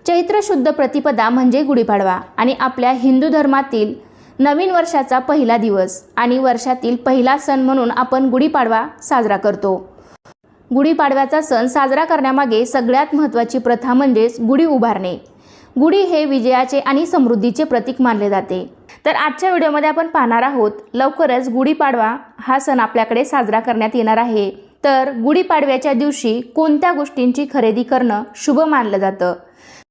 चैत्र शुद्ध प्रतिपदा म्हणजे गुढीपाडवा आणि आपल्या हिंदू धर्मातील नवीन वर्षाचा पहिला दिवस आणि वर्षातील पहिला सण म्हणून आपण गुढीपाडवा साजरा करतो। गुढीपाडव्याचा सण साजरा करण्यामागे सगळ्यात महत्त्वाची प्रथा म्हणजेच गुढी उभारणे। गुढी हे विजयाचे आणि समृद्धीचे प्रतीक मानले जाते। तर आजच्या व्हिडिओमध्ये आपण पाहणार आहोत लवकरच गुढीपाडवा हा सण आपल्याकडे साजरा करण्यात येणार आहे। तर गुढीपाडव्याच्या दिवशी कोणत्या गोष्टींची खरेदी करणं शुभ मानलं जातं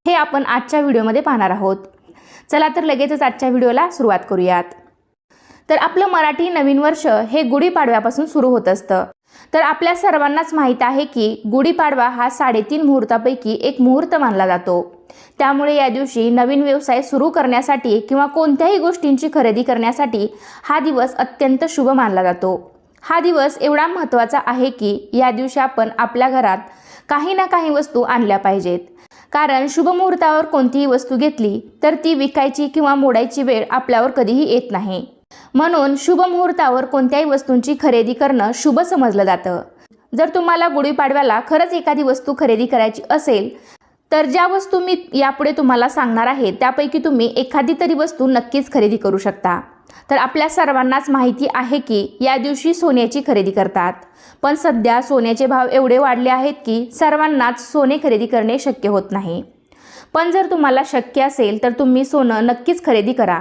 हे आपण आजच्या व्हिडिओमध्ये पाहणार आहोत। चला तर लगेचच आजच्या व्हिडिओला सुरुवात करूयात। तर आपलं मराठी नवीन वर्ष हे गुढीपाडव्यापासून सुरू होत असतं। तर आपल्या सर्वांनाच माहित आहे की गुढीपाडवा हा 3.5 मुहूर्तापैकी एक मुहूर्त मानला जातो। त्यामुळे या दिवशी नवीन व्यवसाय सुरू करण्यासाठी किंवा कोणत्याही गोष्टींची खरेदी करण्यासाठी हा दिवस अत्यंत शुभ मानला जातो। हा दिवस एवढा महत्त्वाचा आहे की या दिवशी आपण आपल्या घरात काही ना काही वस्तू आणल्या पाहिजेत। कारण शुभ मुहूर्तावर कोणतीही वस्तू घेतली तर ती विकायची किंवा मोडायची वेळ आपल्यावर कधीही येत नाही। म्हणून शुभ मुहूर्तावर कोणत्याही वस्तूंची खरेदी करणं शुभ समजलं जातं। जर तुम्हाला गुढीपाडव्याला खरंच एखादी वस्तू खरेदी करायची असेल तर ज्या वस्तू मी यापुढे तुम्हाला सांगणार आहे त्यापैकी तुम्ही एखादी तरी वस्तू नक्कीच खरेदी करू शकता। तर आपल्या सर्वांनाच माहिती आहे की या दिवशी सोन्याची खरेदी करतात, पण सध्या सोन्याचे भाव एवढे वाढले आहेत की सर्वांनाच सोने खरेदी करणे शक्य होत नाही। पण जर तुम्हाला शक्य असेल तर तुम्ही सोनं नक्कीच खरेदी करा।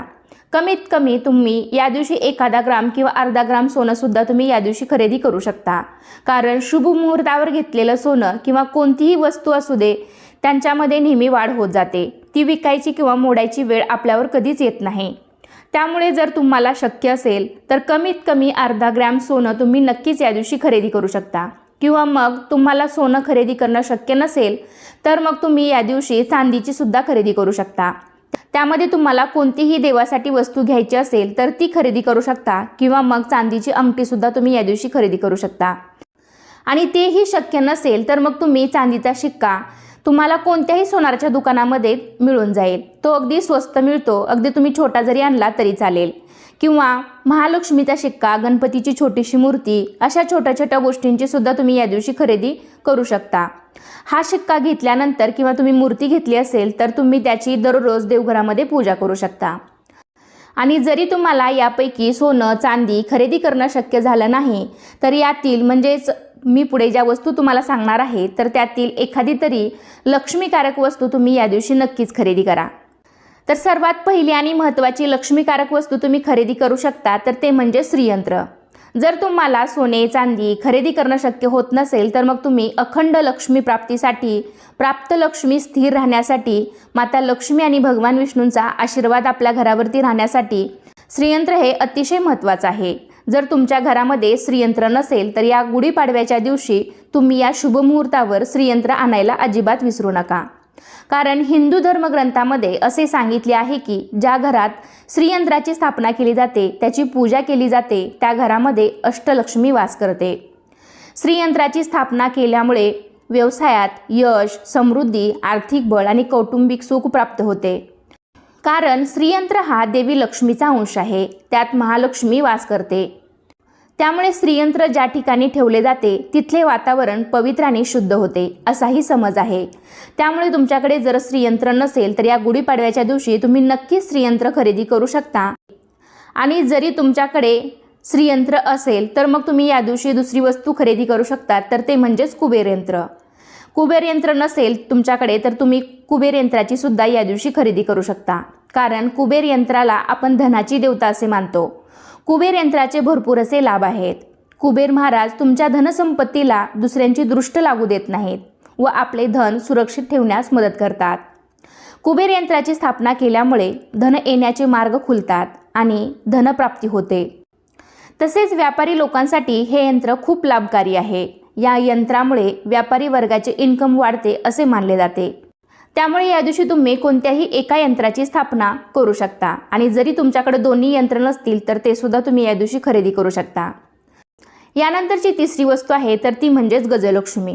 कमीत कमी तुम्ही या दिवशी 1 ग्राम किंवा अर्धा ग्राम सोनं सुद्धा तुम्ही या दिवशी खरेदी करू शकता। कारण शुभ मुहूर्तावर घेतलेलं सोनं किंवा कोणतीही वस्तू असू दे त्यांच्यामध्ये नेहमी वाढ होत जाते। ती विकायची किंवा मोडायची वेळ आपल्यावर कधीच येत नाही। त्यामुळे जर तुम्हाला शक्य असेल तर कमीत कमी अर्धा ग्रॅम सोनं तुम्ही नक्कीच या दिवशी खरेदी करू शकता। किंवा मग तुम्हाला सोनं खरेदी करणं शक्य नसेल तर मग तुम्ही या दिवशी चांदीची सुद्धा खरेदी करू शकता। त्यामध्ये तुम्हाला कोणतीही देवासाठी वस्तू घ्यायची असेल तर ती खरेदी करू शकता किंवा मग चांदीची अंगठी सुद्धा तुम्ही या दिवशी खरेदी करू शकता। आणि तेही शक्य नसेल तर मग तुम्ही चांदीचा शिक्का तुम्हाला कोणत्याही सोनाराच्या दुकानामध्ये मिळून जाईल। तो अगदी स्वस्त मिळतो, अगदी तुम्ही छोटा जरी आणला तरी चालेल। किंवा महालक्ष्मीचा शिक्का, गणपतीची छोटीशी मूर्ती, अशा छोट्या छोट्या गोष्टींची सुद्धा तुम्ही या दिवशी खरेदी करू शकता। हा शिक्का घेतल्यानंतर किंवा तुम्ही मूर्ती घेतली असेल तर तुम्ही त्याची दररोज देवघरामध्ये पूजा करू शकता। आणि जरी तुम्हाला यापैकी सोनं चांदी खरेदी करणं शक्य झालं नाही तर यातील म्हणजेच मी पुढे ज्या वस्तू तुम्हाला सांगणार आहे तर त्यातील एखादी तरी लक्ष्मीकारक वस्तू तुम्ही या दिवशी नक्कीच खरेदी करा। तर सर्वात पहिली आणि महत्त्वाची लक्ष्मीकारक वस्तू तुम्ही खरेदी करू शकता तर ते म्हणजे श्रीयंत्र। जर तुम्हाला सोने चांदी खरेदी करणं शक्य होत नसेल तर मग तुम्ही अखंड लक्ष्मी प्राप्तीसाठी, प्राप्त लक्ष्मी स्थिर राहण्यासाठी, माता लक्ष्मी आणि भगवान विष्णूंचा आशीर्वाद आपल्या घरावरती राहण्यासाठी श्रीयंत्र हे अतिशय महत्त्वाचं आहे। जर तुमच्या घरामध्ये श्रीयंत्र नसेल तर या गुढीपाडव्याच्या दिवशी तुम्ही या शुभ मुहूर्तावर श्रीयंत्र आणायला अजिबात विसरू नका। कारण हिंदू धर्मग्रंथामध्ये असे सांगितले आहे की ज्या घरात श्रीयंत्राची स्थापना केली जाते, त्याची पूजा केली जाते, त्या घरामध्ये अष्टलक्ष्मी वास करते। श्रीयंत्राची स्थापना केल्यामुळे व्यवसायात यश, समृद्धी, आर्थिक बळ आणि कौटुंबिक सुख प्राप्त होते। कारण श्रीयंत्र हा देवी लक्ष्मीचा अंश आहे, त्यात महालक्ष्मी वास करते। त्यामुळे श्रीयंत्र ज्या ठिकाणी ठेवले जाते तिथले वातावरण पवित्र आणि शुद्ध होते असाही समज आहे। त्यामुळे तुमच्याकडे जर श्रीयंत्र नसेल तर या गुढीपाडव्याच्या दिवशी तुम्ही नक्कीच श्रीयंत्र खरेदी करू शकता। आणि जरी तुमच्याकडे श्रीयंत्र असेल तर मग तुम्ही या दिवशी दुसरी वस्तू खरेदी करू शकता तर ते म्हणजेच कुबेर यंत्र। कुबेर यंत्र नसेल तुमच्याकडे तर तुम्ही कुबेर यंत्राची सुद्धा या दिवशी खरेदी करू शकता। कारण कुबेर यंत्राला आपण धनाची देवता असे मानतो। कुबेर यंत्राचे भरपूर असे लाभ आहेत। कुबेर महाराज तुमच्या धनसंपत्तीला दुसऱ्यांची दृष्ट लागू देत नाहीत व आपले धन सुरक्षित ठेवण्यास मदत करतात। कुबेर यंत्राची स्थापना केल्यामुळे धन येण्याचे मार्ग खुलतात आणि धनप्राप्ती होते। तसेच व्यापारी लोकांसाठी हे यंत्र खूप लाभकारी आहे। या यंत्रामुळे व्यापारी वर्गाचे इन्कम वाढते असे मानले जाते। त्यामुळे या दिवशी तुम्ही कोणत्याही एका यंत्राची स्थापना करू शकता आणि जरी तुमच्याकडे दोन्ही यंत्र नसतील तर ते सुद्धा तुम्ही या दिवशी खरेदी करू शकता। यानंतरची तिसरी वस्तू आहे तर ती म्हणजेच गजलक्ष्मी।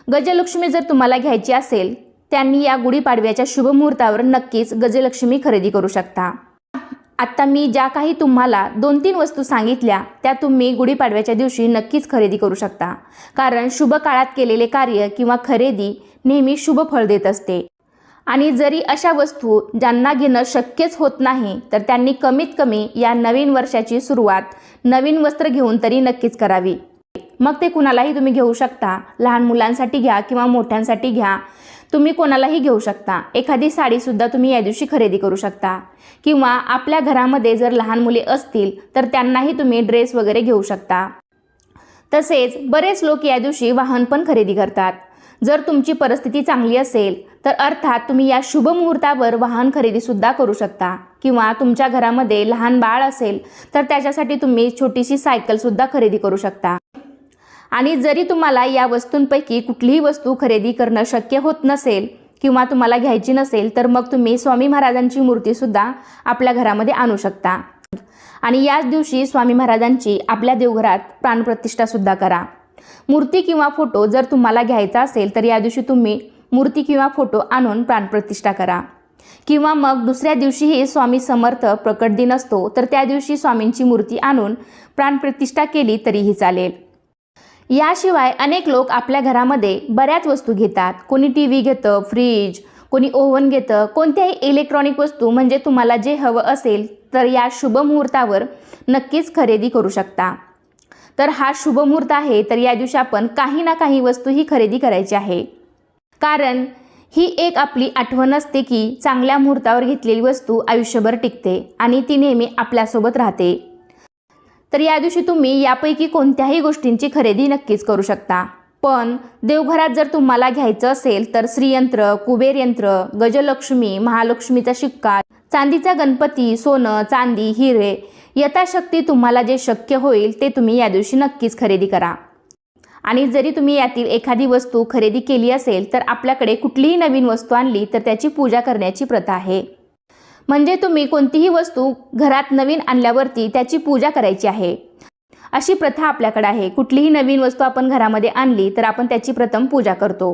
गजलक्ष्मी जर तुम्हाला घ्यायची असेल त्यांनी या गुढीपाडव्याच्या शुभ मुहूर्तावर नक्कीच गजलक्ष्मी खरेदी करू शकता। आता मी ज्या काही तुम्हाला 2-3 वस्तू सांगितल्या त्या तुम्ही गुढीपाडव्याच्या दिवशी नक्कीच खरेदी करू शकता। कारण शुभ काळात केलेले कार्य किंवा खरेदी नेहमी शुभ फळ देत असते। आणि जरी अशा वस्तू ज्यांना घेणं शक्यच होत नाही तर त्यांनी कमीत कमी या नवीन वर्षाची सुरुवात नवीन वस्त्र घेऊन तरी नक्कीच करावी। मग ते कुणालाही तुम्ही घेऊ शकता, लहान मुलांसाठी घ्या किंवा मोठ्यांसाठी घ्या, तुम्ही कोणालाही घेऊ शकता। एखादी साडीसुद्धा तुम्ही या दिवशी खरेदी करू शकता किंवा आपल्या घरामध्ये जर लहान मुले असतील तर त्यांनाही तुम्ही ड्रेस वगैरे घेऊ शकता। तसेच बरेच लोक या दिवशी वाहन पण खरेदी करतात। जर तुमची परिस्थिती चांगली असेल तर अर्थात तुम्ही या शुभ मुहूर्तावर वाहन खरेदीसुद्धा करू शकता किंवा तुमच्या घरामध्ये लहान बाळ असेल तर त्याच्यासाठी तुम्ही छोटीशी सायकलसुद्धा खरेदी करू शकता। आणि जरी तुम्हाला या वस्तूंपैकी कुठलीही वस्तू खरेदी करणं शक्य होत नसेल किंवा तुम्हाला घ्यायची नसेल तर मग तुम्ही स्वामी महाराजांची मूर्तीसुद्धा आपल्या घरामध्ये आणू शकता आणि याच दिवशी स्वामी महाराजांची आपल्या देवघरात प्राणप्रतिष्ठासुद्धा करा। मूर्ती किंवा फोटो जर तुम्हाला घ्यायचा असेल तर या दिवशी तुम्ही मूर्ती किंवा फोटो आणून प्राणप्रतिष्ठा करा किंवा मग दुसऱ्या दिवशीही स्वामी समर्थ प्रकट दिन असतो तर त्या दिवशी स्वामींची मूर्ती आणून प्राणप्रतिष्ठा केली तरीही चालेल। याशिवाय अनेक लोक आपल्या घरामध्ये बऱ्याच वस्तू घेतात। कोणी टीव्ही घेतं, फ्रीज, कोणी ओव्हन घेतं, कोणत्याही इलेक्ट्रॉनिक वस्तू म्हणजे तुम्हाला जे हवं असेल तर या शुभ मुहूर्तावर नक्कीच खरेदी करू शकता। तर हा शुभ मुहूर्त आहे तर या दिवशी आपण काही ना काही वस्तू ही खरेदी करायची आहे, कारण ही एक आपली आठवण असते की चांगल्या मुहूर्तावर घेतलेली वस्तू आयुष्यभर टिकते आणि ती नेहमी आपल्यासोबत राहते। तर या दिवशी तुम्ही यापैकी कोणत्याही गोष्टींची खरेदी नक्कीच करू शकता। पण देवघरात जर तुम्हाला घ्यायचं असेल तर श्रीयंत्र, कुबेर यंत्र, गजलक्ष्मी, महालक्ष्मीचा शिक्का, चांदीचा गणपती, सोनं, चांदी, हिरे यथाशक्ती तुम्हाला जे शक्य होईल ते तुम्ही या दिवशी नक्कीच खरेदी करा। आणि जरी तुम्ही यातील एखादी वस्तू खरेदी केली असेल तर आपल्याकडे कुठलीही नवीन वस्तू आणली तर त्याची पूजा करण्याची प्रथा आहे। म्हणजे तुम्ही कोणतीही वस्तू घरात नवीन आणल्यावरती त्याची पूजा करायची आहे, अशी प्रथा आपल्याकडे आहे। कुठलीही नवीन वस्तू आपण घरामध्ये आणली तर आपण त्याची प्रथम पूजा करतो।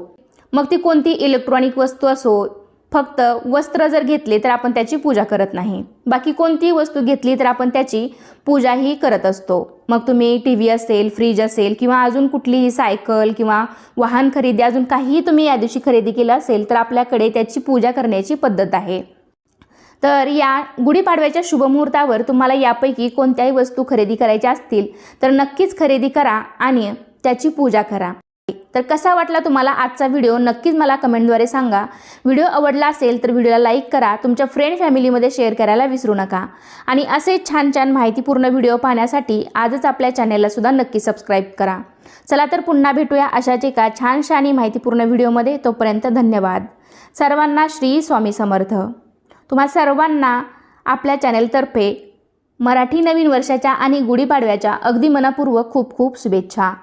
मग ती कोणती इलेक्ट्रॉनिक वस्तू असो, फक्त वस्त्र जर घेतले तर आपण त्याची पूजा करत नाही, बाकी कोणतीही वस्तू घेतली तर आपण त्याची पूजाही करत असतो। मग तुम्ही टीव्ही असेल, फ्रीज असेल किंवा अजून कुठलीही सायकल किंवा वाहन खरेदी अजून काहीही तुम्ही या दिवशी खरेदी केलं असेल तर आपल्याकडे त्याची पूजा करण्याची पद्धत आहे। तर या गुढीपाडव्याच्या शुभ मुहूर्तावर तुम्हाला यापैकी कोणत्याही वस्तू खरेदी करायच्या असतील तर नक्कीच खरेदी करा आणि त्याची पूजा करा। तर कसा वाटला तुम्हाला आजचा व्हिडिओ नक्कीच मला कमेंटद्वारे सांगा। व्हिडिओ आवडला असेल तर व्हिडिओला लाईक करा, तुमच्या फ्रेंड फॅमिलीमध्ये शेअर करायला विसरू नका आणि असे छान छान माहितीपूर्ण व्हिडिओ पाहण्यासाठी आजच आपल्या चॅनेलला सुद्धा नक्की सबस्क्राईब करा। चला तर पुन्हा भेटूया अशाच एका छानशा आणि माहितीपूर्ण व्हिडिओमध्ये। तोपर्यंत धन्यवाद। सर्वांना श्री स्वामी समर्थ। तुम्हा सर्वांना आपल्या चॅनेलतर्फे मराठी नवीन वर्षाच्या आणि गुढीपाडव्याच्या अगदी मनपूर्वक खूप खूप शुभेच्छा।